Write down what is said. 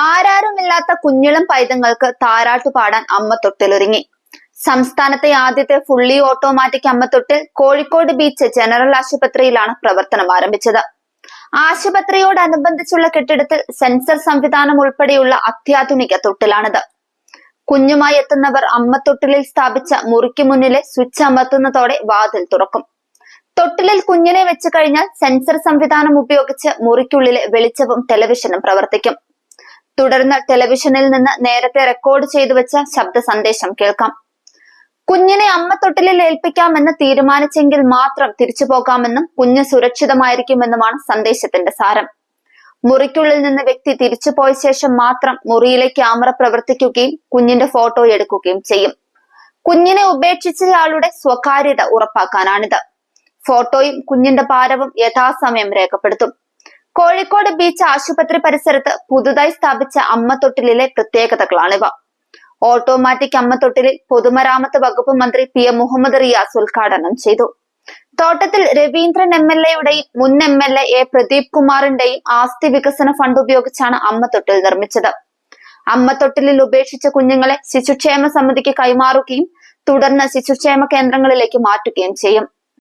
ആരാരുമില്ലാത്ത കുഞ്ഞിളം പൈതങ്ങൾക്ക് താരാട്ടു പാടാൻ അമ്മ തൊട്ടിലൊരുങ്ങി. സംസ്ഥാനത്തെ ആദ്യത്തെ ഫുള്ളി ഓട്ടോമാറ്റിക് അമ്മത്തൊട്ടിൽ കോഴിക്കോട് ബീച്ച് ജനറൽ ആശുപത്രിയിലാണ് പ്രവർത്തനം ആരംഭിച്ചത്. ആശുപത്രിയോടനുബന്ധിച്ചുള്ള കെട്ടിടത്തിൽ സെൻസർ സംവിധാനം ഉൾപ്പെടെയുള്ള അത്യാധുനിക തൊട്ടിലാണിത്. കുഞ്ഞുമായി എത്തുന്നവർ അമ്മത്തൊട്ടിലിൽ സ്ഥാപിച്ച മുറിക്ക് മുന്നിലെ സ്വിച്ച് അമർത്തുന്നതോടെ വാതിൽ തുറക്കും. തൊട്ടിലിൽ കുഞ്ഞിനെ വെച്ച് കഴിഞ്ഞാൽ സെൻസർ സംവിധാനം ഉപയോഗിച്ച് മുറിക്കുള്ളിലെ വെളിച്ചവും ടെലിവിഷനും പ്രവർത്തിക്കും. തുടർന്ന് ടെലിവിഷനിൽ നിന്ന് നേരത്തെ റെക്കോർഡ് ചെയ്തു വെച്ച ശബ്ദ സന്ദേശം കേൾക്കാം. കുഞ്ഞിനെ അമ്മത്തൊട്ടിലിൽ ഏൽപ്പിക്കാമെന്ന് തീരുമാനിച്ചെങ്കിൽ മാത്രം തിരിച്ചു പോകാമെന്നും കുഞ്ഞ് സുരക്ഷിതമായിരിക്കുമെന്നുമാണ് സന്ദേശത്തിന്റെ സാരം. മുറിക്കുള്ളിൽ നിന്ന് വ്യക്തി തിരിച്ചുപോയ ശേഷം മാത്രം മുറിയിലെ ക്യാമറ പ്രവർത്തിക്കുകയും കുഞ്ഞിന്റെ ഫോട്ടോ എടുക്കുകയും ചെയ്യും. കുഞ്ഞിനെ ഉപേക്ഷിച്ചയാളുടെ സ്വകാര്യത ഉറപ്പാക്കാനാണിത്. ഫോട്ടോയും കുഞ്ഞിന്റെ ഭാരവും യഥാസമയം രേഖപ്പെടുത്തും. കോഴിക്കോട് ബീച്ച് ആശുപത്രി പരിസരത്ത് പുതുതായി സ്ഥാപിച്ച അമ്മത്തൊട്ടിലിലെ പ്രത്യേകതകളാണിവ. ഓട്ടോമാറ്റിക് അമ്മത്തൊട്ടിലിൽ പൊതുമരാമത്ത് വകുപ്പ് മന്ത്രി PM മുഹമ്മദ് റിയാസ് ഉദ്ഘാടനം ചെയ്തു. തോട്ടത്തിൽ രവീന്ദ്രൻ MLA-യുടെയും മുൻ MLA A പ്രദീപ് കുമാറിന്റെയും ആസ്തി വികസന ഫണ്ട് ഉപയോഗിച്ചാണ് അമ്മത്തൊട്ടിൽ നിർമ്മിച്ചത്. അമ്മത്തൊട്ടിലിൽ ഉപേക്ഷിച്ച കുഞ്ഞുങ്ങളെ ശിശുക്ഷേമ സമിതിക്ക് കൈമാറുകയും തുടർന്ന് ശിശുക്ഷേമ കേന്ദ്രങ്ങളിലേക്ക് മാറ്റുകയും ചെയ്യും.